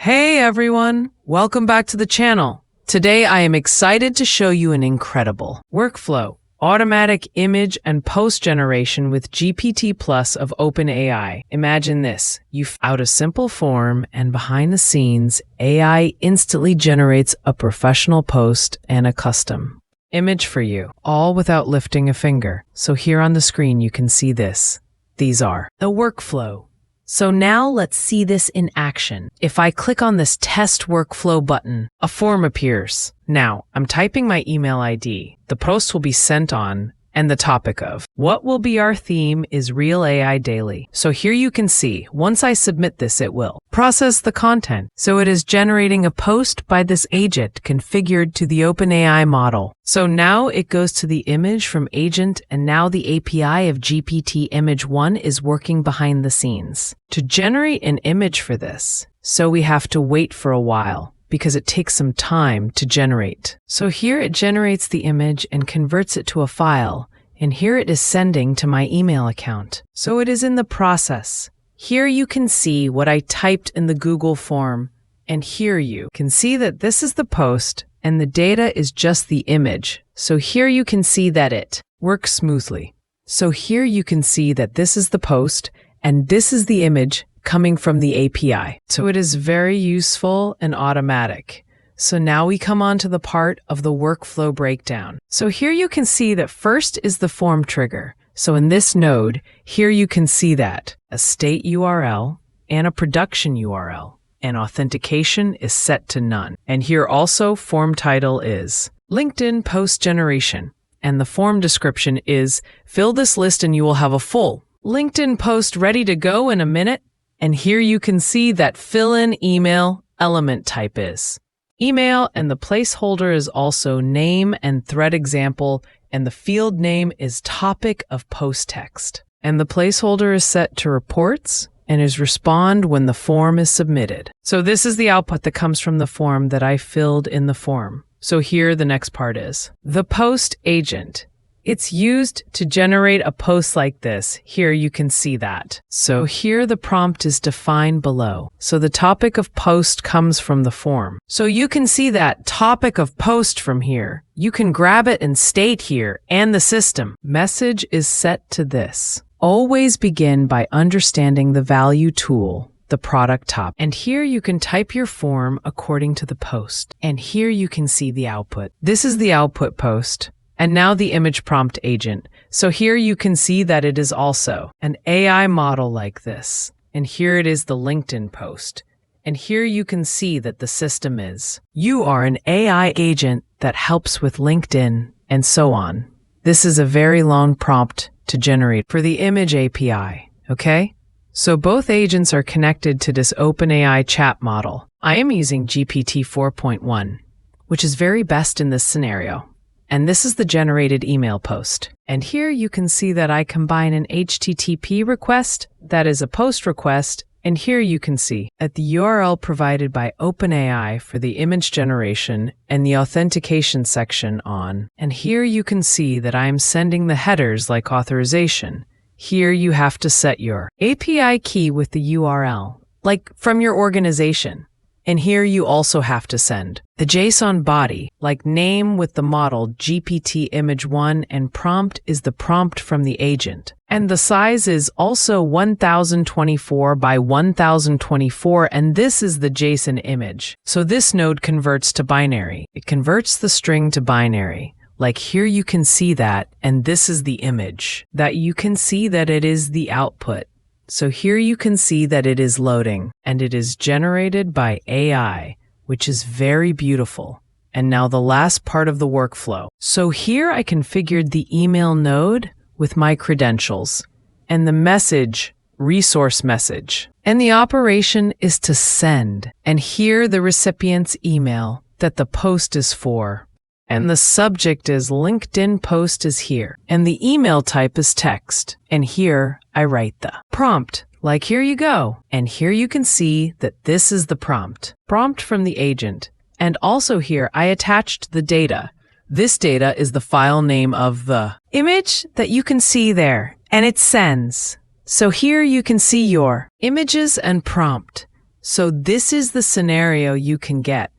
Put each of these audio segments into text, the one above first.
Hey everyone, welcome back to the channel. Today I am excited to show you an incredible workflow, automatic image and post generation with GPT Plus of OpenAI. Imagine this, you fill out a simple form and behind the scenes, AI instantly generates a professional post and a custom image for you, all without lifting a finger. So here on the screen you can see this. These are the workflow. So now let's see this in action. If I click on this test workflow button, a form appears. Now, I'm typing my email ID. The post will be sent on, and the topic of what will be our theme is Real AI Daily. So here you can see, once I submit this, it will process the content. So it is generating a post by this agent configured to the OpenAI model. So now it goes to the image from agent, and now the API of gpt-image-1 is working behind the scenes to generate an image for this. So we have to wait for a while, because it takes some time to generate. So here it generates the image and converts it to a file, and here it is sending to my email account. So it is in the process. Here you can see what I typed in the Google form, and here you can see that this is the post, and the data is just the image. So here you can see that it works smoothly. So here you can see that this is the post, and this is the image coming from the API. So it is very useful and automatic. So now we come on to the part of the workflow breakdown. So here you can see that first is the form trigger. So in this node, here you can see that a state URL and a production URL and authentication is set to none. And here also form title is LinkedIn post generation. And the form description is fill this list and you will have a full LinkedIn post ready to go in a minute. And here you can see that fill-in email element type is email, and the placeholder is also name and thread example, and the field name is topic of post text. And the placeholder is set to reports and is respond when the form is submitted. So this is the output that comes from the form that I filled in the form. So here the next part is the post agent. It's used to generate a post like this. Here you can see that. So here the prompt is defined below. So the topic of post comes from the form. So you can see that topic of post from here. You can grab it and state here, and the system message is set to this. Always begin by understanding the value tool, the product top. And here you can type your form according to the post. And here you can see the output. This is the output post. And now the image prompt agent. So here you can see that it is also an AI model like this. And here it is the LinkedIn post. And here you can see that the system is, you are an AI agent that helps with LinkedIn and so on. This is a very long prompt to generate for the image API, okay? So both agents are connected to this OpenAI chat model. I am using GPT 4.1, which is very best in this scenario. And this is the generated email post. And here you can see that I combine an HTTP request, that is a post request, and here you can see at the URL provided by OpenAI for the image generation and the authentication section on. And here you can see that I'm sending the headers like authorization. Here you have to set your API key with the URL, like from your organization. And here you also have to send the JSON body, like name with the model gpt-image-1, and prompt is the prompt from the agent. And the size is also 1024 by 1024, and this is the JSON image. So this node converts to binary. It converts the string to binary. Like here you can see that, and this is the image. That you can see that it is the output. So here you can see that it is loading, and it is generated by AI, which is very beautiful. And now the last part of the workflow. So here I configured the email node with my credentials, and the message, resource message. And the operation is to send, and here the recipient's email that the post is for. And the subject is LinkedIn post is here. And the email type is text. And here I write the prompt. Like here you go. And here you can see that this is the prompt. Prompt from the agent. And also here I attached the data. This data is the file name of the image that you can see there. And it sends. So here you can see your images and prompt. So this is the scenario you can get.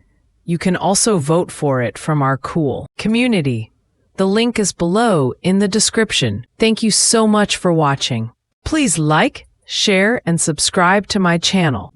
You can also vote for it from our Skool community. The link is below in the description. Thank you so much for watching. Please like, share, and subscribe to my channel.